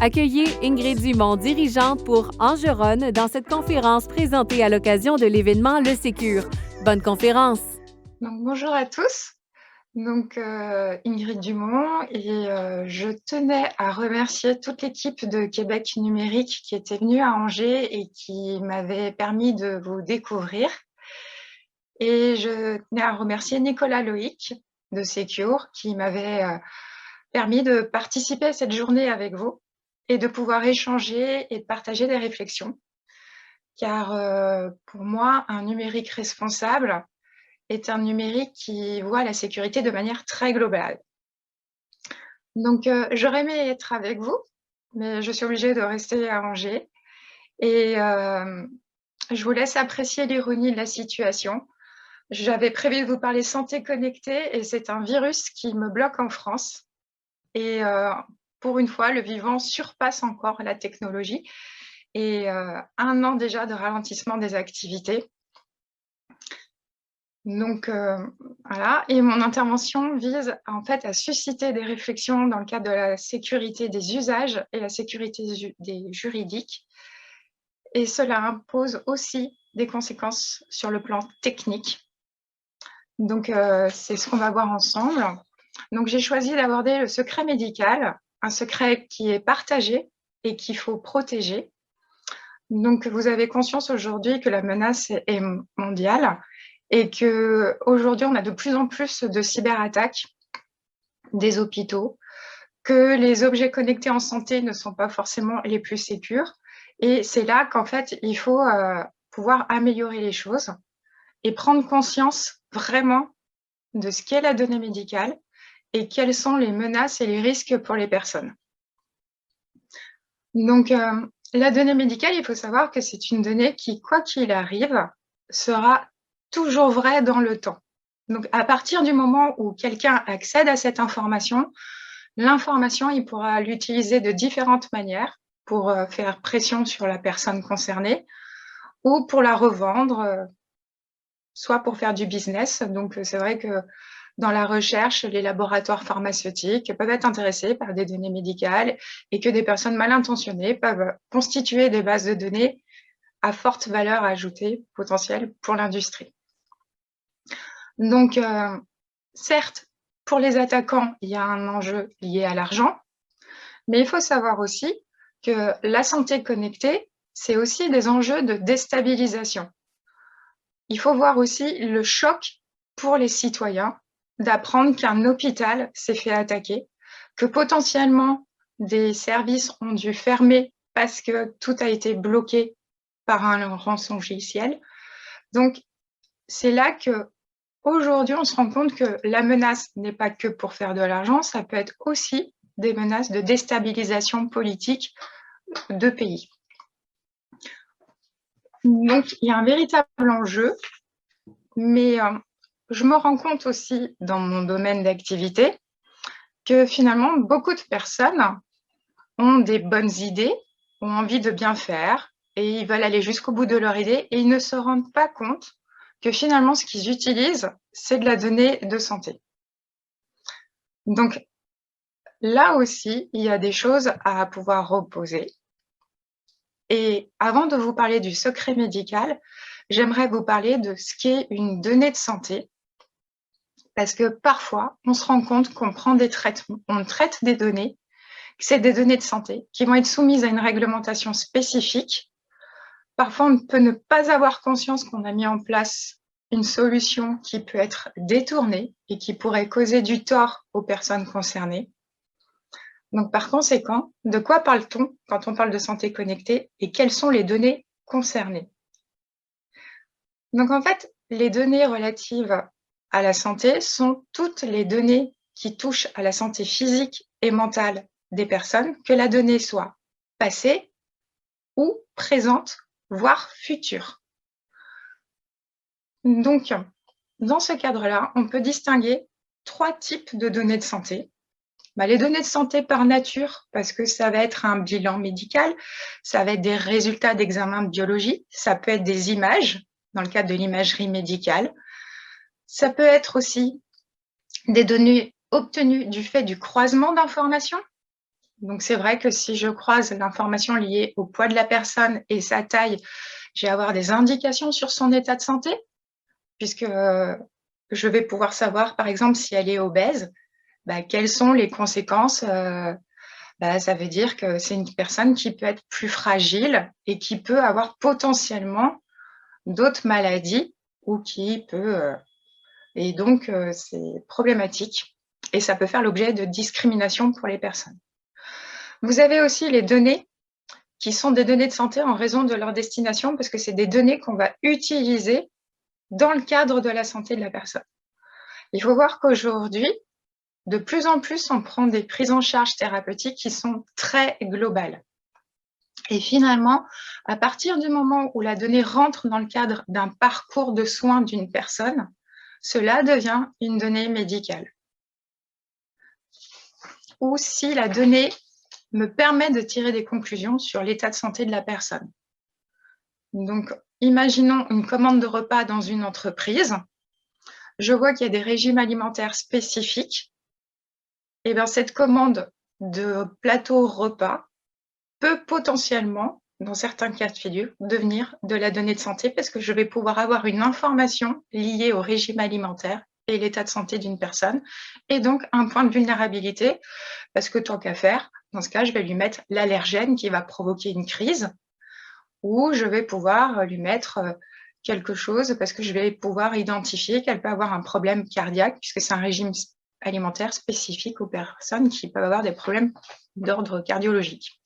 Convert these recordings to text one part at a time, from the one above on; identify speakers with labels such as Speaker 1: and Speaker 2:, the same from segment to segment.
Speaker 1: Accueillez Ingrid Dumont, dirigeante pour Angeronne, dans cette conférence présentée à l'occasion de l'événement Le Sécure. Bonne conférence!
Speaker 2: Donc, bonjour à tous. Donc, Ingrid Dumont, et je tenais à remercier toute l'équipe de Québec Numérique qui était venue à Angers et qui m'avait permis de vous découvrir. Et je tenais à remercier Nicolas Loïc de Secure qui m'avait permis de participer à cette journée avec vous et de pouvoir échanger et de partager des réflexions. Car pour moi, un numérique responsable est un numérique qui voit la sécurité de manière très globale. Donc, j'aurais aimé être avec vous, mais je suis obligée de rester à Angers et je vous laisse apprécier l'ironie de la situation. J'avais prévu de vous parler santé connectée et c'est un virus qui me bloque en France et pour une fois, le vivant surpasse encore la technologie et 1 an déjà de ralentissement des activités. Donc, voilà, et mon intervention vise en fait à susciter des réflexions dans le cadre de la sécurité des usages et la sécurité des juridiques. Et cela impose aussi des conséquences sur le plan technique. Donc, c'est ce qu'on va voir ensemble. Donc, j'ai choisi d'aborder le secret médical, un secret qui est partagé et qu'il faut protéger. Donc, vous avez conscience aujourd'hui que la menace est mondiale et qu'aujourd'hui, on a de plus en plus de cyberattaques des hôpitaux, que les objets connectés en santé ne sont pas forcément les plus sécures. Et c'est là qu'en fait, il faut pouvoir améliorer les choses et prendre conscience vraiment de ce qu'est la donnée médicale et quelles sont les menaces et les risques pour les personnes. Donc, la donnée médicale, il faut savoir que c'est une donnée qui, quoi qu'il arrive, sera toujours vraie dans le temps. Donc, à partir du moment où quelqu'un accède à cette information, l'information, il pourra l'utiliser de différentes manières pour faire pression sur la personne concernée ou pour la revendre, soit pour faire du business. Donc, c'est vrai que dans la recherche, les laboratoires pharmaceutiques peuvent être intéressés par des données médicales et que des personnes mal intentionnées peuvent constituer des bases de données à forte valeur ajoutée potentielle pour l'industrie. Donc, certes, pour les attaquants, il y a un enjeu lié à l'argent, mais il faut savoir aussi que la santé connectée, c'est aussi des enjeux de déstabilisation. Il faut voir aussi le choc pour les citoyens d'apprendre qu'un hôpital s'est fait attaquer, que potentiellement des services ont dû fermer parce que tout a été bloqué par un rançongiciel. Donc, c'est là qu'aujourd'hui, on se rend compte que la menace n'est pas que pour faire de l'argent, ça peut être aussi des menaces de déstabilisation politique de pays. Donc, il y a un véritable enjeu, mais je me rends compte aussi dans mon domaine d'activité que finalement, beaucoup de personnes ont des bonnes idées, ont envie de bien faire et ils veulent aller jusqu'au bout de leur idée et ils ne se rendent pas compte que finalement, ce qu'ils utilisent, c'est de la donnée de santé. Donc, là aussi, il y a des choses à pouvoir reposer. Et avant de vous parler du secret médical, j'aimerais vous parler de ce qu'est une donnée de santé. Parce que parfois, on se rend compte qu'on prend des traitements, on traite des données, que c'est des données de santé qui vont être soumises à une réglementation spécifique. Parfois, on peut ne pas avoir conscience qu'on a mis en place une solution qui peut être détournée et qui pourrait causer du tort aux personnes concernées. Donc, par conséquent, de quoi parle-t-on quand on parle de santé connectée et quelles sont les données concernées? Donc, en fait, les données relatives à la santé sont toutes les données qui touchent à la santé physique et mentale des personnes, que la donnée soit passée ou présente, voire future. Donc, dans ce cadre-là, on peut distinguer 3 types de données de santé. Les données de santé par nature, parce que ça va être un bilan médical, ça va être des résultats d'examen de biologie, ça peut être des images, dans le cadre de l'imagerie médicale. Ça peut être aussi des données obtenues du fait du croisement d'informations, Donc, c'est vrai que si je croise l'information liée au poids de la personne et sa taille, je vais avoir des indications sur son état de santé, puisque je vais pouvoir savoir, par exemple, si elle est obèse, quelles sont les conséquences. Ça veut dire que c'est une personne qui peut être plus fragile et qui peut avoir potentiellement d'autres maladies ou qui peut. Et donc, c'est problématique et ça peut faire l'objet de discrimination pour les personnes. Vous avez aussi les données qui sont des données de santé en raison de leur destination, parce que c'est des données qu'on va utiliser dans le cadre de la santé de la personne. Il faut voir qu'aujourd'hui, de plus en plus, on prend des prises en charge thérapeutiques qui sont très globales. Et finalement, à partir du moment où la donnée rentre dans le cadre d'un parcours de soins d'une personne, cela devient une donnée médicale. Ou si la donnée me permet de tirer des conclusions sur l'état de santé de la personne. Donc, imaginons une commande de repas dans une entreprise. Je vois qu'il y a des régimes alimentaires spécifiques. Et bien, cette commande de plateau repas peut potentiellement, dans certains cas de figure, devenir de la donnée de santé parce que je vais pouvoir avoir une information liée au régime alimentaire et l'état de santé d'une personne, et donc un point de vulnérabilité, parce que tant qu'à faire, dans ce cas, je vais lui mettre l'allergène qui va provoquer une crise, ou je vais pouvoir lui mettre quelque chose parce que je vais pouvoir identifier qu'elle peut avoir un problème cardiaque, puisque c'est un régime alimentaire spécifique aux personnes qui peuvent avoir des problèmes d'ordre cardiologique.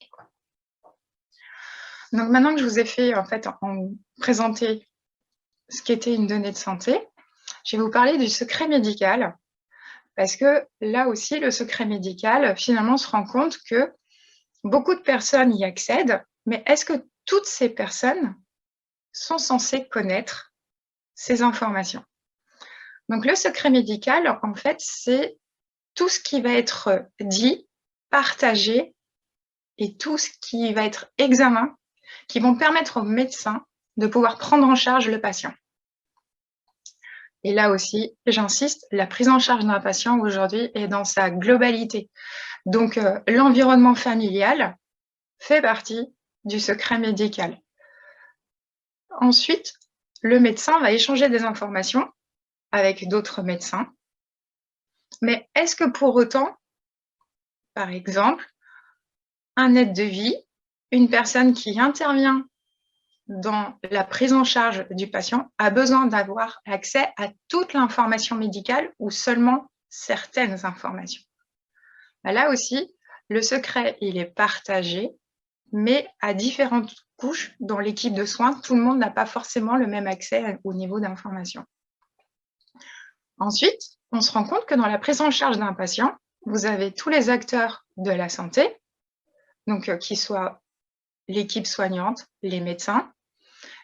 Speaker 2: Donc maintenant que je vous ai fait présenter ce qu'était une donnée de santé, je vais vous parler du secret médical, parce que là aussi, le secret médical, finalement, on se rend compte que beaucoup de personnes y accèdent, mais est-ce que toutes ces personnes sont censées connaître ces informations? Donc le secret médical, en fait, c'est tout ce qui va être dit, partagé, et tout ce qui va être examen, qui vont permettre aux médecins de pouvoir prendre en charge le patient. Et là aussi, j'insiste, la prise en charge d'un patient aujourd'hui est dans sa globalité. Donc, l'environnement familial fait partie du secret médical. Ensuite, le médecin va échanger des informations avec d'autres médecins. Mais est-ce que pour autant, par exemple, un aide de vie, une personne qui intervient dans la prise en charge du patient a besoin d'avoir accès à toute l'information médicale ou seulement certaines informations? Là aussi, le secret, il est partagé, mais à différentes couches dans l'équipe de soins, tout le monde n'a pas forcément le même accès au niveau d'information. Ensuite, on se rend compte que dans la prise en charge d'un patient, vous avez tous les acteurs de la santé, donc qui soient l'équipe soignante, les médecins,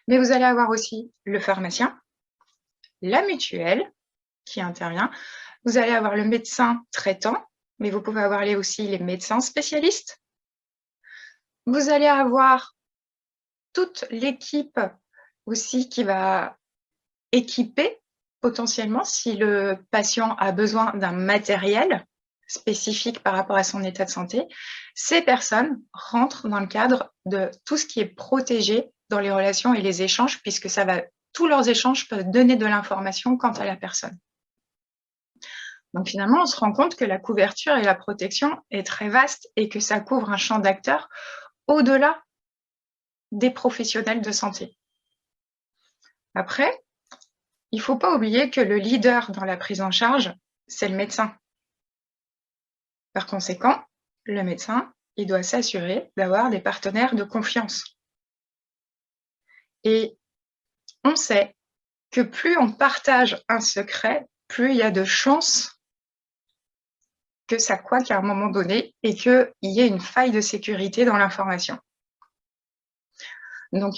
Speaker 2: mais vous allez avoir aussi le pharmacien, la mutuelle qui intervient, vous allez avoir le médecin traitant, mais vous pouvez avoir aussi les médecins spécialistes. Vous allez avoir toute l'équipe aussi qui va équiper potentiellement si le patient a besoin d'un matériel spécifique par rapport à son état de santé. Ces personnes rentrent dans le cadre de tout ce qui est protégé dans les relations et les échanges, puisque tous leurs échanges peuvent donner de l'information quant à la personne. Donc finalement, on se rend compte que la couverture et la protection est très vaste et que ça couvre un champ d'acteurs au-delà des professionnels de santé. Après, il ne faut pas oublier que le leader dans la prise en charge, c'est le médecin. Par conséquent, le médecin, il doit s'assurer d'avoir des partenaires de confiance. Et on sait que plus on partage un secret, plus il y a de chances que ça couaque à un moment donné et qu'il y ait une faille de sécurité dans l'information. Donc,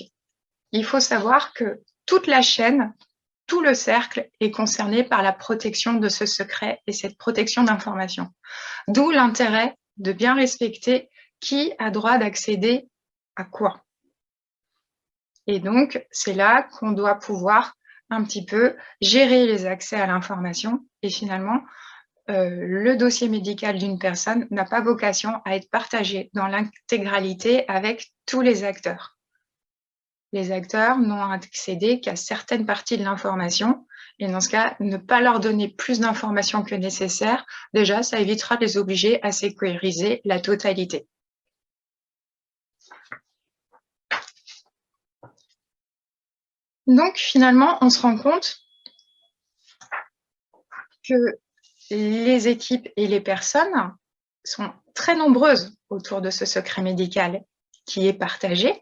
Speaker 2: il faut savoir que toute la chaîne, tout le cercle est concerné par la protection de ce secret et cette protection d'information. D'où l'intérêt de bien respecter qui a droit d'accéder à quoi. Et donc, c'est là qu'on doit pouvoir un petit peu gérer les accès à l'information et finalement le dossier médical d'une personne n'a pas vocation à être partagé dans l'intégralité avec tous les acteurs. Les acteurs n'ont accédé qu'à certaines parties de l'information et dans ce cas, ne pas leur donner plus d'informations que nécessaire, déjà, ça évitera de les obliger à sécuriser la totalité. Donc, finalement, on se rend compte que les équipes et les personnes sont très nombreuses autour de ce secret médical qui est partagé,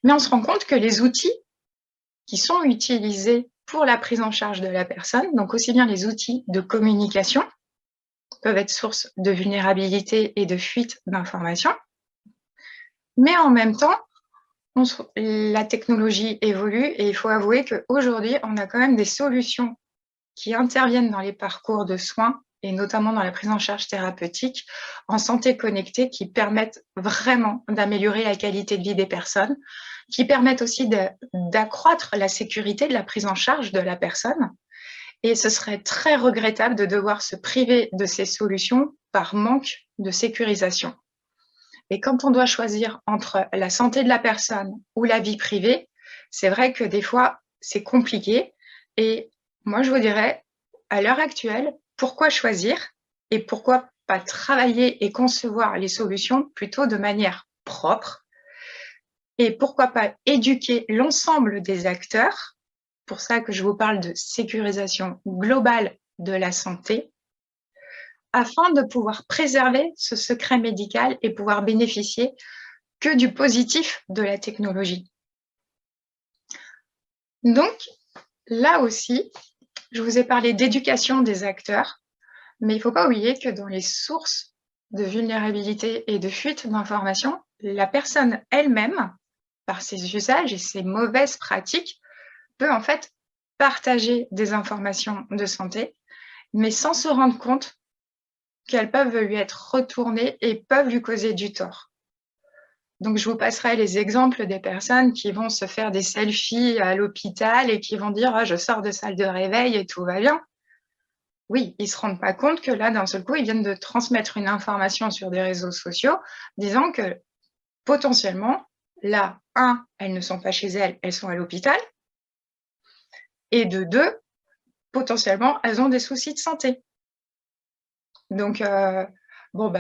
Speaker 2: mais on se rend compte que les outils qui sont utilisés pour la prise en charge de la personne, donc aussi bien les outils de communication, peuvent être source de vulnérabilité et de fuite d'informations, mais en même temps, la technologie évolue et il faut avouer qu'aujourd'hui, on a quand même des solutions qui interviennent dans les parcours de soins et notamment dans la prise en charge thérapeutique en santé connectée qui permettent vraiment d'améliorer la qualité de vie des personnes, qui permettent aussi d'accroître la sécurité de la prise en charge de la personne. Et ce serait très regrettable de devoir se priver de ces solutions par manque de sécurisation. Et quand on doit choisir entre la santé de la personne ou la vie privée, c'est vrai que des fois, c'est compliqué. Et moi, je vous dirais, à l'heure actuelle, pourquoi choisir et pourquoi pas travailler et concevoir les solutions plutôt de manière propre et pourquoi pas éduquer l'ensemble des acteurs, pour ça que je vous parle de sécurisation globale de la santé, afin de pouvoir préserver ce secret médical et pouvoir bénéficier que du positif de la technologie. Donc, là aussi, je vous ai parlé d'éducation des acteurs, mais il ne faut pas oublier que dans les sources de vulnérabilité et de fuite d'informations, la personne elle-même, par ses usages et ses mauvaises pratiques, peut en fait partager des informations de santé, mais sans se rendre compte qu'elles peuvent lui être retournées et peuvent lui causer du tort. Donc, je vous passerai les exemples des personnes qui vont se faire des selfies à l'hôpital et qui vont dire « Ah, je sors de salle de réveil et tout va bien ». Oui, ils ne se rendent pas compte que là, d'un seul coup, ils viennent de transmettre une information sur des réseaux sociaux disant que potentiellement, là, elles ne sont pas chez elles, elles sont à l'hôpital. Et de deux, potentiellement, elles ont des soucis de santé. Donc,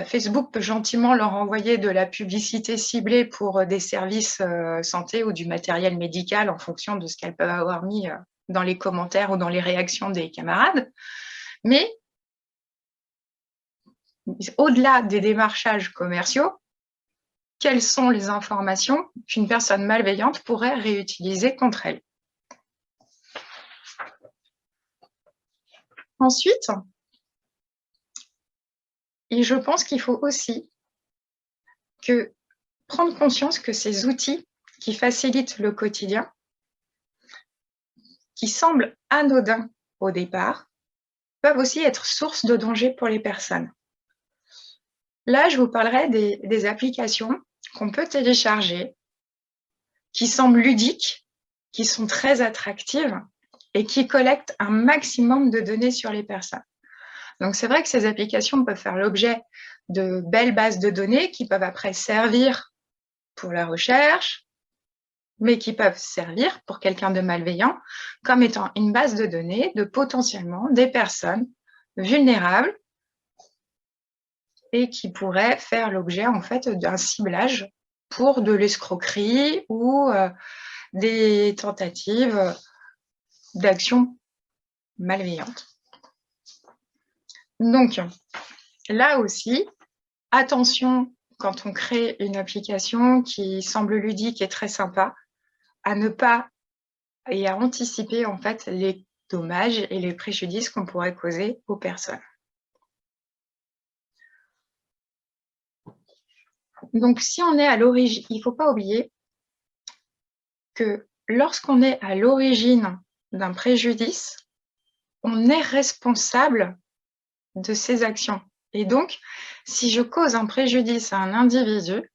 Speaker 2: Facebook peut gentiment leur envoyer de la publicité ciblée pour des services santé ou du matériel médical en fonction de ce qu'elles peuvent avoir mis dans les commentaires ou dans les réactions des camarades. Mais au-delà des démarchages commerciaux, quelles sont les informations qu'une personne malveillante pourrait réutiliser contre elle? Ensuite, et je pense qu'il faut aussi prendre conscience que ces outils qui facilitent le quotidien, qui semblent anodins au départ, peuvent aussi être source de danger pour les personnes. Là, je vous parlerai des applications qu'on peut télécharger, qui semblent ludiques, qui sont très attractives et qui collectent un maximum de données sur les personnes. Donc, c'est vrai que ces applications peuvent faire l'objet de belles bases de données qui peuvent après servir pour la recherche, mais qui peuvent servir pour quelqu'un de malveillant comme étant une base de données de potentiellement des personnes vulnérables et qui pourraient faire l'objet en fait d'un ciblage pour de l'escroquerie ou des tentatives d'action malveillante. Donc, là aussi, attention quand on crée une application qui semble ludique et très sympa, à ne pas et à anticiper en fait les dommages et les préjudices qu'on pourrait causer aux personnes. Donc, si on est à l'origine, il ne faut pas oublier que lorsqu'on est à l'origine d'un préjudice, on est responsable de ses actions. Et donc, si je cause un préjudice à un individu,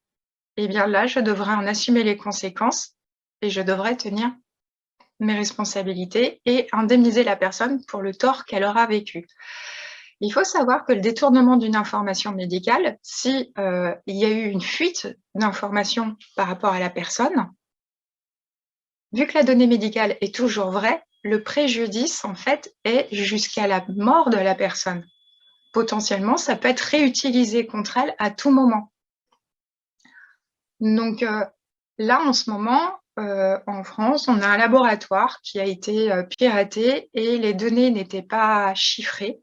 Speaker 2: eh bien là, je devrais en assumer les conséquences et je devrais tenir mes responsabilités et indemniser la personne pour le tort qu'elle aura vécu. Il faut savoir que le détournement d'une information médicale, si il y a eu une fuite d'informations par rapport à la personne, vu que la donnée médicale est toujours vraie, le préjudice, en fait, est jusqu'à la mort de la personne. Potentiellement, ça peut être réutilisé contre elle à tout moment. Donc là, en ce moment, en France, on a un laboratoire qui a été piraté et les données n'étaient pas chiffrées,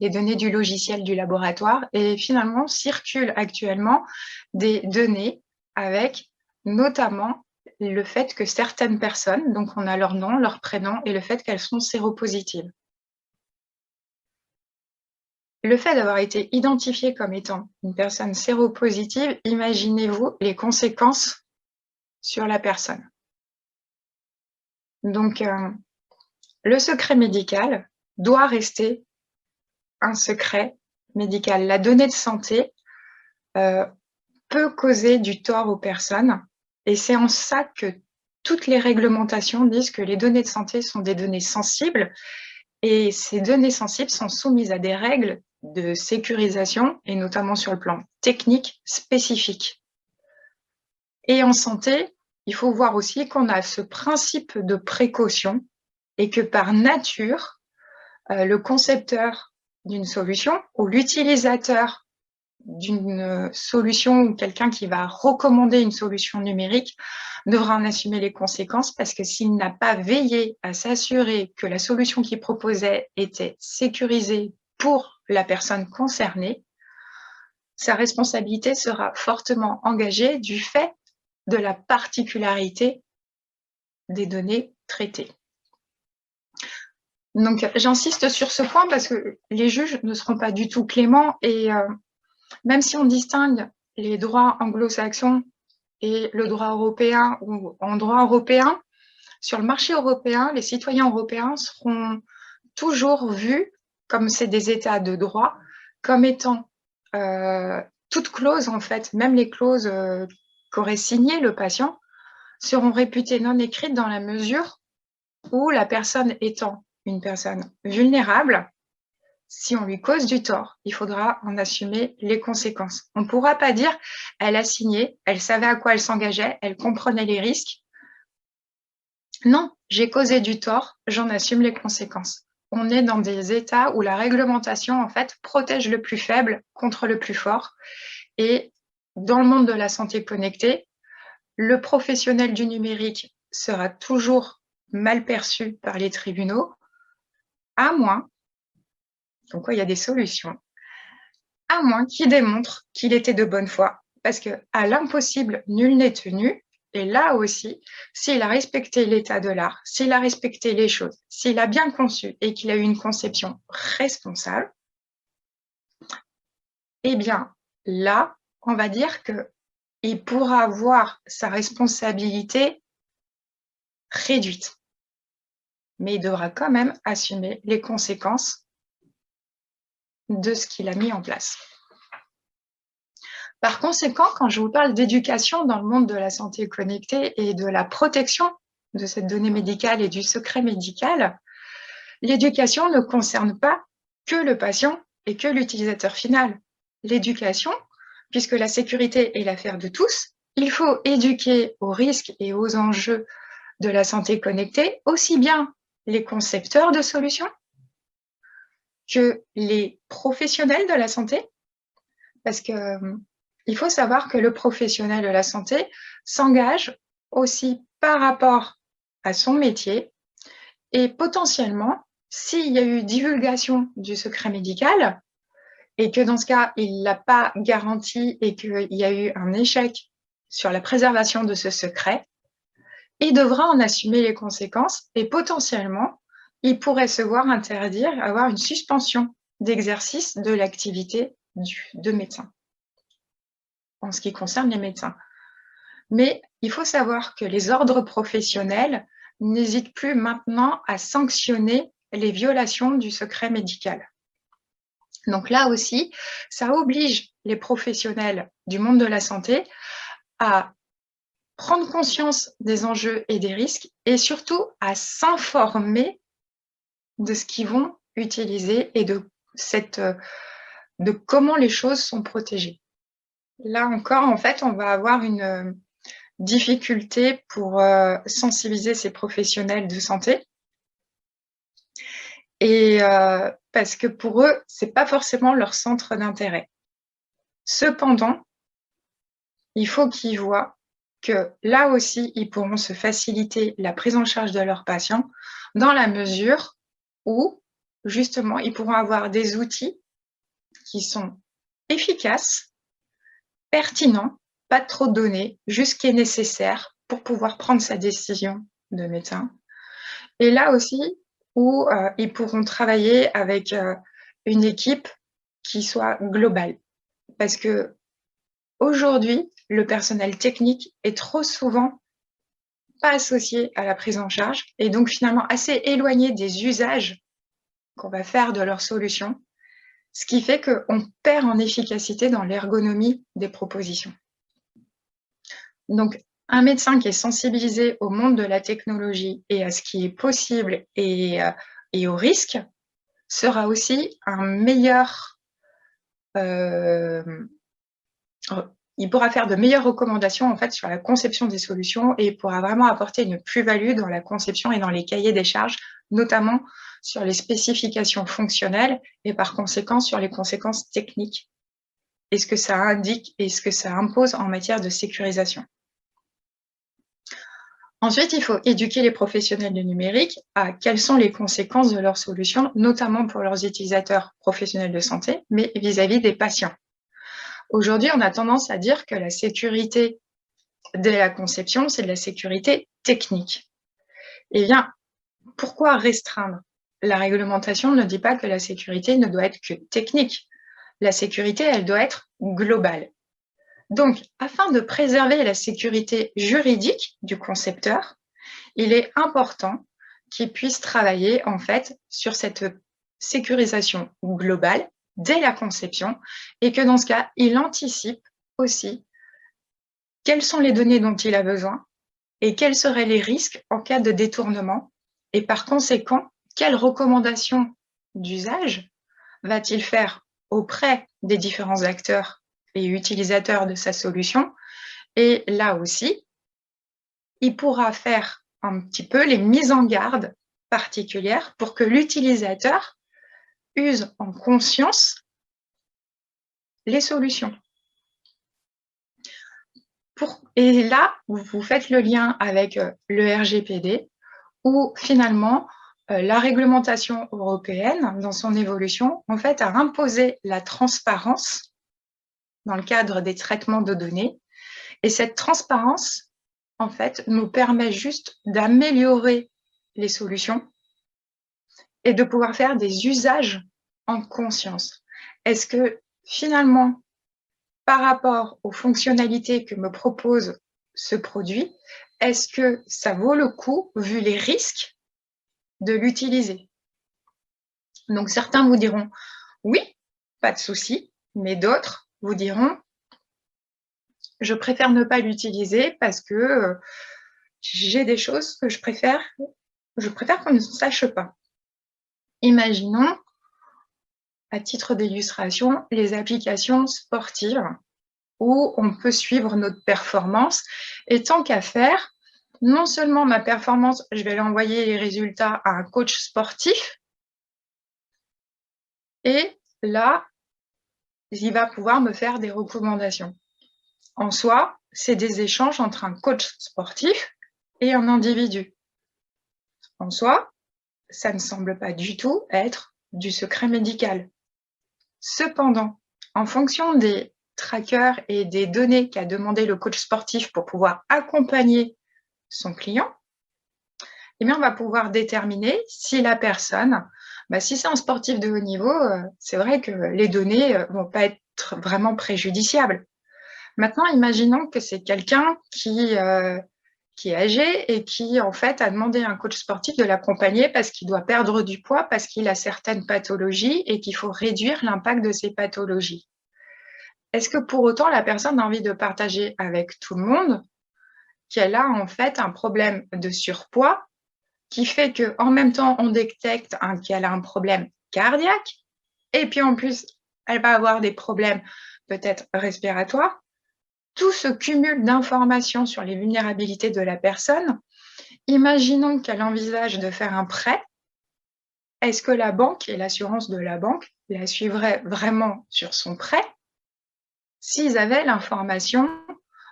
Speaker 2: les données du logiciel du laboratoire, et finalement circulent actuellement des données avec notamment le fait que certaines personnes, donc on a leur nom, leur prénom et le fait qu'elles sont séropositives. Le fait d'avoir été identifié comme étant une personne séropositive, imaginez-vous les conséquences sur la personne. Donc, le secret médical doit rester un secret médical. La donnée de santé peut causer du tort aux personnes et c'est en ça que toutes les réglementations disent que les données de santé sont des données sensibles et ces données sensibles sont soumises à des règles de sécurisation et notamment sur le plan technique spécifique. Et en santé, il faut voir aussi qu'on a ce principe de précaution et que par nature, le concepteur d'une solution ou l'utilisateur d'une solution ou quelqu'un qui va recommander une solution numérique devra en assumer les conséquences parce que s'il n'a pas veillé à s'assurer que la solution qu'il proposait était sécurisée pour la personne concernée, sa responsabilité sera fortement engagée du fait de la particularité des données traitées. Donc, j'insiste sur ce point parce que les juges ne seront pas du tout cléments et même si on distingue les droits anglo-saxons et le droit européen ou en droit européen, sur le marché européen, les citoyens européens seront toujours vus, comme c'est des états de droit, comme étant toutes clauses, en fait, même les clauses qu'aurait signées le patient, seront réputées non écrites dans la mesure où la personne étant une personne vulnérable, si on lui cause du tort, il faudra en assumer les conséquences. On ne pourra pas dire « elle a signé, elle savait à quoi elle s'engageait, elle comprenait les risques ». Non, j'ai causé du tort, j'en assume les conséquences. On est dans des états où la réglementation, en fait, protège le plus faible contre le plus fort. Et dans le monde de la santé connectée, le professionnel du numérique sera toujours mal perçu par les tribunaux, à moins, donc il y a des solutions, à moins qu'il démontre qu'il était de bonne foi, parce qu'à l'impossible, nul n'est tenu. Et là aussi, s'il a respecté l'état de l'art, s'il a respecté les choses, s'il a bien conçu et qu'il a eu une conception responsable, eh bien là, on va dire qu'il pourra avoir sa responsabilité réduite. Mais il devra quand même assumer les conséquences de ce qu'il a mis en place. Par conséquent, quand je vous parle d'éducation dans le monde de la santé connectée et de la protection de cette donnée médicale et du secret médical, l'éducation ne concerne pas que le patient et que l'utilisateur final. L'éducation, puisque la sécurité est l'affaire de tous, il faut éduquer aux risques et aux enjeux de la santé connectée, aussi bien les concepteurs de solutions que les professionnels de la santé, parce que il faut savoir que le professionnel de la santé s'engage aussi par rapport à son métier et potentiellement, s'il y a eu divulgation du secret médical et que dans ce cas, il ne l'a pas garanti et qu'il y a eu un échec sur la préservation de ce secret, il devra en assumer les conséquences et potentiellement, il pourrait se voir interdire, avoir une suspension d'exercice de l'activité de médecin, en ce qui concerne les médecins. Mais il faut savoir que les ordres professionnels n'hésitent plus maintenant à sanctionner les violations du secret médical. Donc là aussi, ça oblige les professionnels du monde de la santé à prendre conscience des enjeux et des risques et surtout à s'informer de ce qu'ils vont utiliser et de de comment les choses sont protégées. Là encore, en fait, on va avoir une difficulté pour sensibiliser ces professionnels de santé. Et parce que pour eux, c'est pas forcément leur centre d'intérêt. Cependant, il faut qu'ils voient que là aussi, ils pourront se faciliter la prise en charge de leurs patients dans la mesure où, justement, ils pourront avoir des outils qui sont efficaces, pertinents, pas trop de données, juste ce qui est nécessaire pour pouvoir prendre sa décision de médecin. Et là aussi, où ils pourront travailler avec une équipe qui soit globale. Parce que aujourd'hui, le personnel technique est trop souvent pas associé à la prise en charge et donc finalement assez éloigné des usages qu'on va faire de leurs solutions, ce qui fait qu'on perd en efficacité dans l'ergonomie des propositions. Donc, un médecin qui est sensibilisé au monde de la technologie et à ce qui est possible et aux risques sera aussi un meilleur il pourra faire de meilleures recommandations en fait sur la conception des solutions et il pourra vraiment apporter une plus-value dans la conception et dans les cahiers des charges, notamment sur les spécifications fonctionnelles et par conséquent sur les conséquences techniques et ce que ça indique et ce que ça impose en matière de sécurisation. Ensuite, il faut éduquer les professionnels du numérique à quelles sont les conséquences de leurs solutions, notamment pour leurs utilisateurs professionnels de santé, mais vis-à-vis des patients. Aujourd'hui, on a tendance à dire que la sécurité dès la conception, c'est de la sécurité technique. Eh bien, pourquoi restreindre? La réglementation ne dit pas que la sécurité ne doit être que technique. La sécurité, elle doit être globale. Donc, afin de préserver la sécurité juridique du concepteur, il est important qu'il puisse travailler en fait sur cette sécurisation globale dès la conception et que dans ce cas, il anticipe aussi quelles sont les données dont il a besoin et quels seraient les risques en cas de détournement et par conséquent, quelles recommandations d'usage va-t-il faire auprès des différents acteurs et utilisateurs de sa solution. Et là aussi, il pourra faire un petit peu les mises en garde particulières pour que l'utilisateur use en conscience les solutions. Et là, vous faites le lien avec le RGPD, où finalement, la réglementation européenne, dans son évolution, en fait, a imposé la transparence dans le cadre des traitements de données. Et cette transparence, en fait, nous permet juste d'améliorer les solutions et de pouvoir faire des usages en conscience. Est-ce que finalement, par rapport aux fonctionnalités que me propose ce produit, est-ce que ça vaut le coup, vu les risques, de l'utiliser? Donc certains vous diront oui, pas de souci, mais d'autres vous diront je préfère ne pas l'utiliser parce que j'ai des choses que je préfère qu'on ne sache pas. Imaginons, à titre d'illustration, les applications sportives où on peut suivre notre performance. Et tant qu'à faire, non seulement ma performance, je vais l'envoyer les résultats à un coach sportif, et là, il va pouvoir me faire des recommandations. En soi, c'est des échanges entre un coach sportif et un individu. En soi, ça ne semble pas du tout être du secret médical. Cependant, en fonction des trackers et des données qu'a demandé le coach sportif pour pouvoir accompagner son client, eh bien, on va pouvoir déterminer si la personne, si c'est un sportif de haut niveau, c'est vrai que les données ne vont pas être vraiment préjudiciables. Maintenant, imaginons que c'est quelqu'un qui est âgé et qui, en fait, a demandé à un coach sportif de l'accompagner parce qu'il doit perdre du poids, parce qu'il a certaines pathologies et qu'il faut réduire l'impact de ces pathologies. Est-ce que pour autant, la personne a envie de partager avec tout le monde qu'elle a en fait un problème de surpoids qui fait qu'en même temps, on détecte qu'elle a un problème cardiaque et puis en plus, elle va avoir des problèmes peut-être respiratoires. Tout ce cumul d'informations sur les vulnérabilités de la personne, imaginons qu'elle envisage de faire un prêt. Est-ce que la banque et l'assurance de la banque la suivraient vraiment sur son prêt s'ils avaient l'information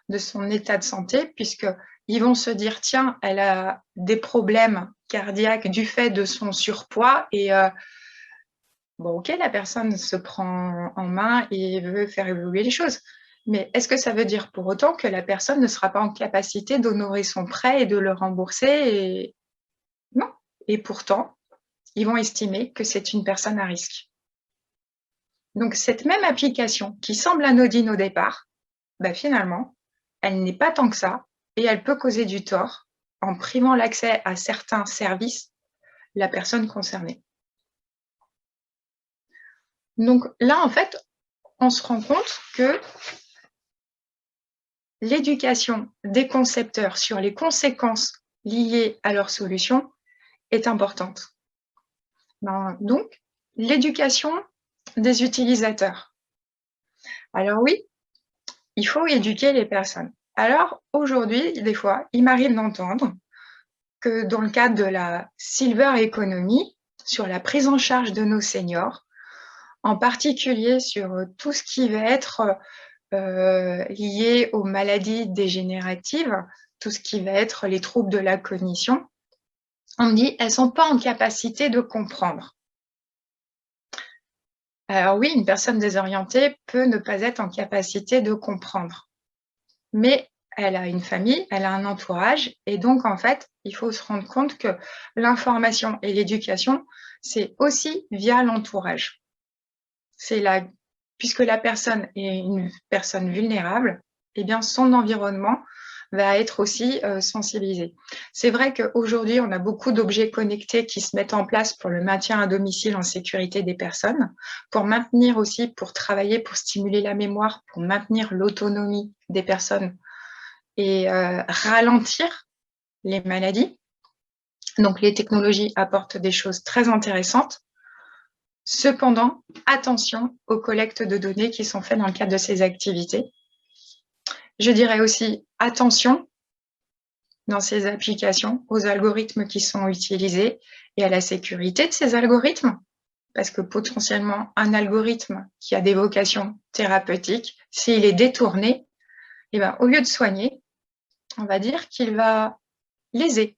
Speaker 2: de son état de santé, puisqu'ils vont se dire: «Tiens, elle a des problèmes cardiaques du fait de son surpoids» et bon, OK, la personne se prend en main et veut faire évoluer les choses. Mais est-ce que ça veut dire pour autant que la personne ne sera pas en capacité d'honorer son prêt et de le rembourser et non. Et pourtant, ils vont estimer que c'est une personne à risque. Donc cette même application qui semble anodine au départ, bah, finalement, elle n'est pas tant que ça et elle peut causer du tort en privant l'accès à certains services la personne concernée. Donc là, en fait, on se rend compte que l'éducation des concepteurs sur les conséquences liées à leur solution est importante. Donc, l'éducation des utilisateurs. Alors oui, il faut éduquer les personnes. Alors aujourd'hui, des fois, il m'arrive d'entendre que dans le cadre de la Silver Economy, sur la prise en charge de nos seniors, en particulier sur tout ce qui va être lié aux maladies dégénératives, tout ce qui va être les troubles de la cognition, on me dit: «Elles sont pas en capacité de comprendre». Alors oui, une personne désorientée peut ne pas être en capacité de comprendre, mais elle a une famille, elle a un entourage et donc en fait, il faut se rendre compte que l'information et l'éducation, c'est aussi via l'entourage. Puisque la personne est une personne vulnérable, eh bien son environnement va être aussi sensibilisé. C'est vrai qu'aujourd'hui, on a beaucoup d'objets connectés qui se mettent en place pour le maintien à domicile en sécurité des personnes, pour maintenir aussi, pour travailler, pour stimuler la mémoire, pour maintenir l'autonomie des personnes et ralentir les maladies. Donc les technologies apportent des choses très intéressantes. Cependant, attention aux collectes de données qui sont faites dans le cadre de ces activités. Je dirais aussi attention dans ces applications aux algorithmes qui sont utilisés et à la sécurité de ces algorithmes. Parce que potentiellement, un algorithme qui a des vocations thérapeutiques, s'il est détourné, eh ben, au lieu de soigner, on va dire qu'il va léser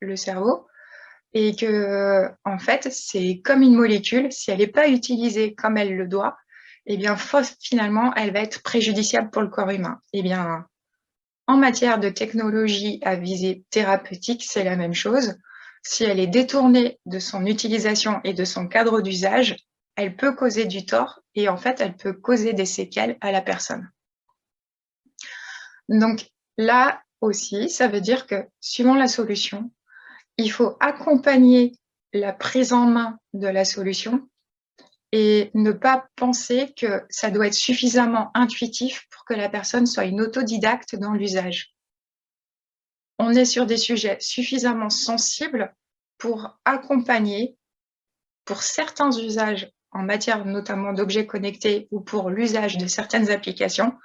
Speaker 2: le cerveau et que, en fait, c'est comme une molécule, si elle n'est pas utilisée comme elle le doit, eh bien, finalement, elle va être préjudiciable pour le corps humain. Eh bien, en matière de technologie à visée thérapeutique, c'est la même chose. Si elle est détournée de son utilisation et de son cadre d'usage, elle peut causer du tort et en fait, elle peut causer des séquelles à la personne. Donc là aussi, ça veut dire que suivant la solution, il faut accompagner la prise en main de la solution et ne pas penser que ça doit être suffisamment intuitif pour que la personne soit une autodidacte dans l'usage. On est sur des sujets suffisamment sensibles pour accompagner, pour certains usages en matière notamment d'objets connectés ou pour l'usage de certaines applications,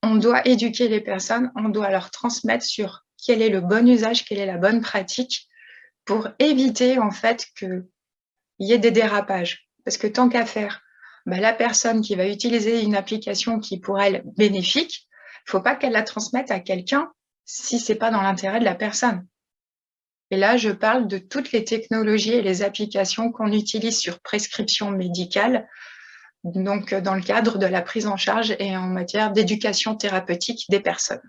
Speaker 2: on doit éduquer les personnes, on doit leur transmettre sur quel est le bon usage, quelle est la bonne pratique pour éviter en fait qu'il y ait des dérapages. Parce que tant qu'à faire, la personne qui va utiliser une application qui est pour elle bénéfique, il ne faut pas qu'elle la transmette à quelqu'un si ce n'est pas dans l'intérêt de la personne. Et là, je parle de toutes les technologies et les applications qu'on utilise sur prescription médicale, donc dans le cadre de la prise en charge et en matière d'éducation thérapeutique des personnes.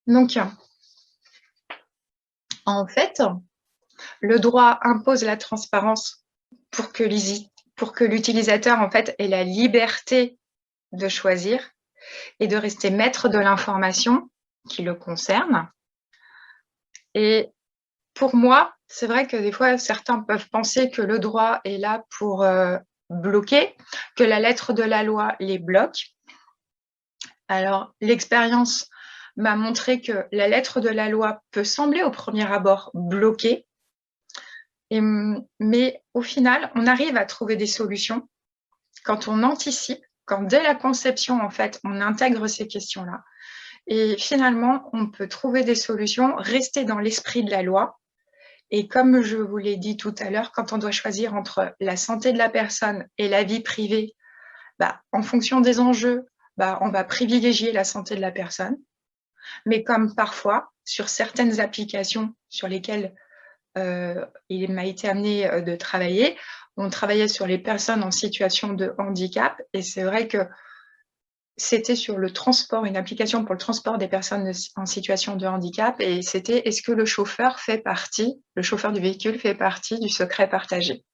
Speaker 2: Donc, en fait, le droit impose la transparence pour que l'utilisateur en fait ait la liberté de choisir et de rester maître de l'information qui le concerne. Et pour moi, c'est vrai que des fois, certains peuvent penser que le droit est là pour bloquer, que la lettre de la loi les bloque. Alors, l'expérience m'a montré que la lettre de la loi peut sembler au premier abord bloquer. Mais au final, on arrive à trouver des solutions quand on anticipe, quand dès la conception, en fait, on intègre ces questions-là. Et finalement, on peut trouver des solutions, rester dans l'esprit de la loi. Et comme je vous l'ai dit tout à l'heure, quand on doit choisir entre la santé de la personne et la vie privée, en fonction des enjeux, on va privilégier la santé de la personne. Mais comme parfois, sur certaines applications sur lesquelles il m'a été amené de travailler, on travaillait sur les personnes en situation de handicap, et c'est vrai que c'était sur le transport, une application pour le transport des personnes en situation de handicap, et c'était: est-ce que le chauffeur du véhicule fait partie du secret partagé?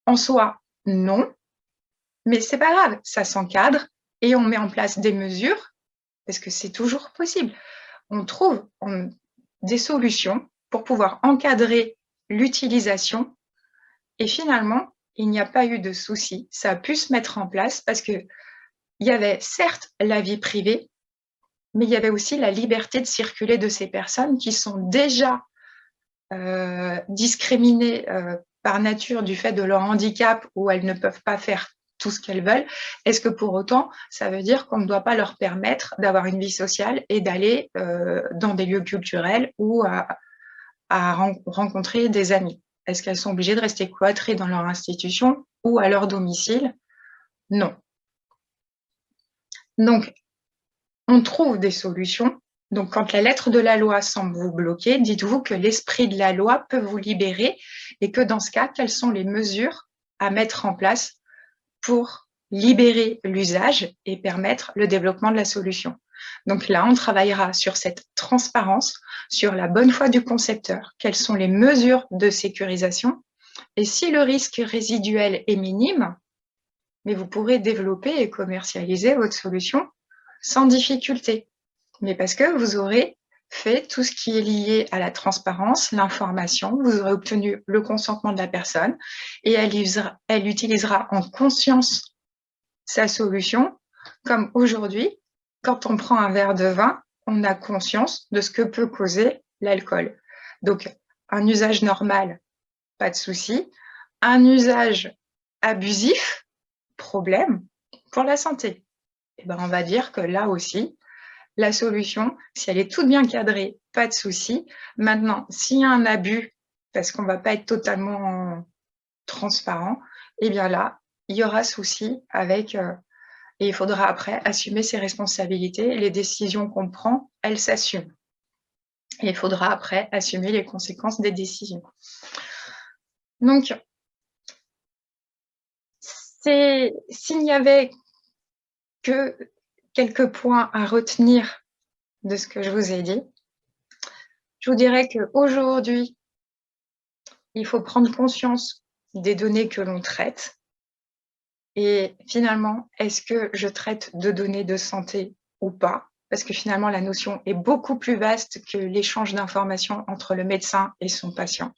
Speaker 2: En soi, non, mais c'est pas grave, ça s'encadre et on met en place des mesures, parce que c'est toujours possible. On trouve des solutions pour pouvoir encadrer l'utilisation, et finalement, il n'y a pas eu de souci. Ça a pu se mettre en place parce qu'il y avait certes la vie privée, mais il y avait aussi la liberté de circuler de ces personnes qui sont déjà discriminées par nature du fait de leur handicap, où elles ne peuvent pas faire tout ce qu'elles veulent. Est-ce que pour autant, ça veut dire qu'on ne doit pas leur permettre d'avoir une vie sociale et d'aller dans des lieux culturels ou à rencontrer des amis? Est-ce qu'elles sont obligées de rester cloîtrées dans leur institution ou à leur domicile? Non. Donc, on trouve des solutions. Donc, quand la lettre de la loi semble vous bloquer, dites-vous que l'esprit de la loi peut vous libérer, et que dans ce cas, quelles sont les mesures à mettre en place pour libérer l'usage et permettre le développement de la solution. Donc là, on travaillera sur cette transparence, sur la bonne foi du concepteur, quelles sont les mesures de sécurisation, et si le risque résiduel est minime, mais vous pourrez développer et commercialiser votre solution sans difficulté. Mais parce que vous aurez fait tout ce qui est lié à la transparence, l'information, vous aurez obtenu le consentement de la personne, et elle utilisera en conscience sa solution, comme aujourd'hui, quand on prend un verre de vin, on a conscience de ce que peut causer l'alcool. Donc, un usage normal, pas de souci. Un usage abusif, problème pour la santé. Et on va dire que là aussi, la solution, si elle est toute bien cadrée, pas de souci. Maintenant, s'il y a un abus, parce qu'on ne va pas être totalement transparent, et bien là, il y aura souci avec, et il faudra après assumer ses responsabilités. Les décisions qu'on prend, elles s'assument. Et il faudra après assumer les conséquences des décisions. Donc, s'il n'y avait que quelques points à retenir de ce que je vous ai dit, je vous dirais qu'aujourd'hui, il faut prendre conscience des données que l'on traite. Et finalement, est-ce que je traite de données de santé ou pas? Parce que finalement, la notion est beaucoup plus vaste que l'échange d'informations entre le médecin et son patient.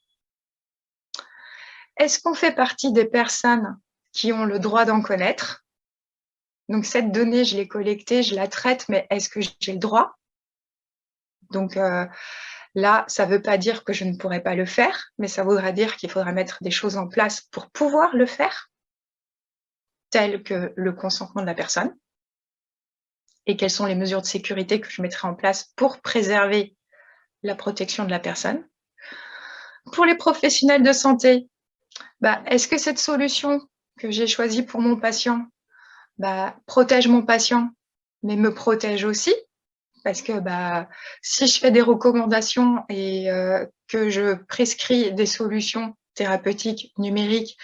Speaker 2: Est-ce qu'on fait partie des personnes qui ont le droit d'en connaître? Donc, cette donnée, je l'ai collectée, je la traite, mais est-ce que j'ai le droit? Donc, là, ça ne veut pas dire que je ne pourrais pas le faire, mais ça voudra dire qu'il faudra mettre des choses en place pour pouvoir le faire, telles que le consentement de la personne, et quelles sont les mesures de sécurité que je mettrai en place pour préserver la protection de la personne. Pour les professionnels de santé, est-ce que cette solution que j'ai choisie pour mon patient protège mon patient, mais me protège aussi? Parce que si je fais des recommandations et que je prescris des solutions thérapeutiques numériques,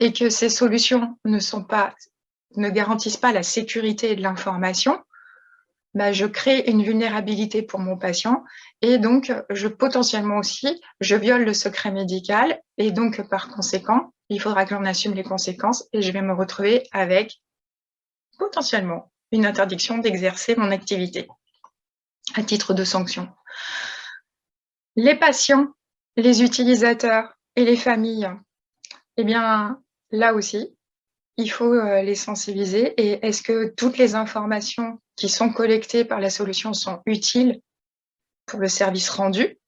Speaker 2: et que ces solutions ne garantissent pas la sécurité de l'information, je crée une vulnérabilité pour mon patient, et donc potentiellement aussi, je viole le secret médical, et donc par conséquent, il faudra que l'on assume les conséquences, et je vais me retrouver avec potentiellement une interdiction d'exercer mon activité à titre de sanction. Les patients, les utilisateurs et les familles, eh bien, là aussi, il faut les sensibiliser. Et est-ce que toutes les informations qui sont collectées par la solution sont utiles pour le service rendu?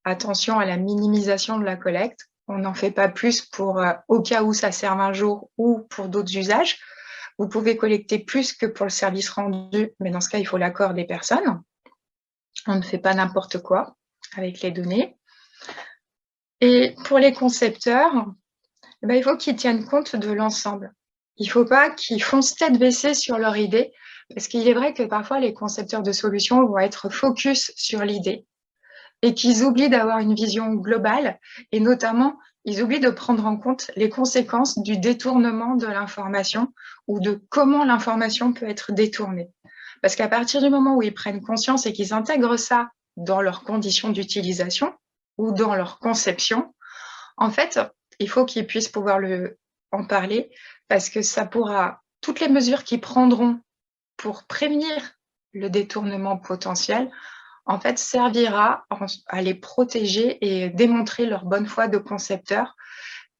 Speaker 2: attention à la minimisation de la collecte. On n'en fait pas plus pour au cas où ça serve un jour ou pour d'autres usages. Vous pouvez collecter plus que pour le service rendu, mais dans ce cas, il faut l'accord des personnes. On ne fait pas n'importe quoi avec les données. Et pour les concepteurs, il faut qu'ils tiennent compte de l'ensemble. Il ne faut pas qu'ils foncent tête baissée sur leur idée, parce qu'il est vrai que parfois les concepteurs de solutions vont être focus sur l'idée et qu'ils oublient d'avoir une vision globale et notamment, ils oublient de prendre en compte les conséquences du détournement de l'information ou de comment l'information peut être détournée. Parce qu'à partir du moment où ils prennent conscience et qu'ils intègrent ça dans leurs conditions d'utilisation ou dans leur conception, en fait, il faut qu'ils puissent pouvoir en parler parce que ça pourra, toutes les mesures qu'ils prendront pour prévenir le détournement potentiel, en fait, servira à les protéger et démontrer leur bonne foi de concepteurs,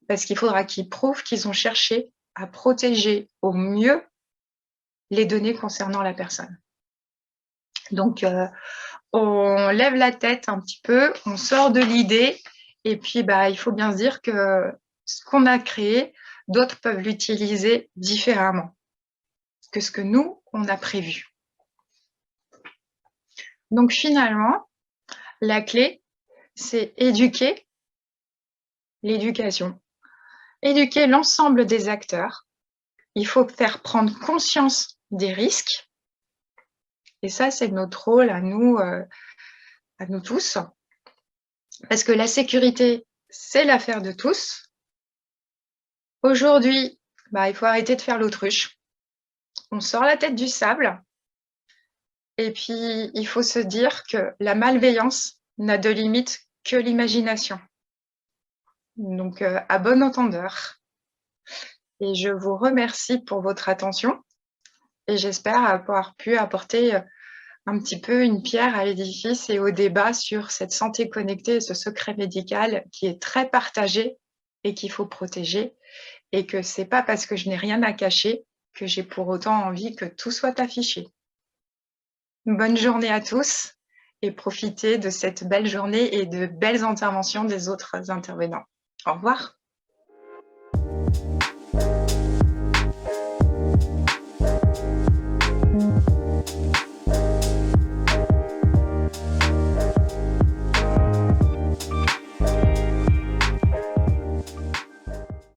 Speaker 2: parce qu'il faudra qu'ils prouvent qu'ils ont cherché à protéger au mieux les données concernant la personne. Donc, on lève la tête un petit peu, on sort de l'idée, et puis il faut bien se dire que ce qu'on a créé, d'autres peuvent l'utiliser différemment que ce que nous, on a prévu. Donc finalement, la clé, c'est éduquer l'éducation. Éduquer l'ensemble des acteurs. Il faut faire prendre conscience des risques. Et ça, c'est notre rôle à nous tous. Parce que la sécurité, c'est l'affaire de tous. Aujourd'hui, il faut arrêter de faire l'autruche. On sort la tête du sable. Et puis, il faut se dire que la malveillance n'a de limite que l'imagination. Donc, à bon entendeur. Et je vous remercie pour votre attention. Et j'espère avoir pu apporter un petit peu une pierre à l'édifice et au débat sur cette santé connectée et ce secret médical qui est très partagé et qu'il faut protéger. Et que c'est pas parce que je n'ai rien à cacher que j'ai pour autant envie que tout soit affiché. Bonne journée à tous et profitez de cette belle journée et de belles interventions des autres intervenants. Au revoir.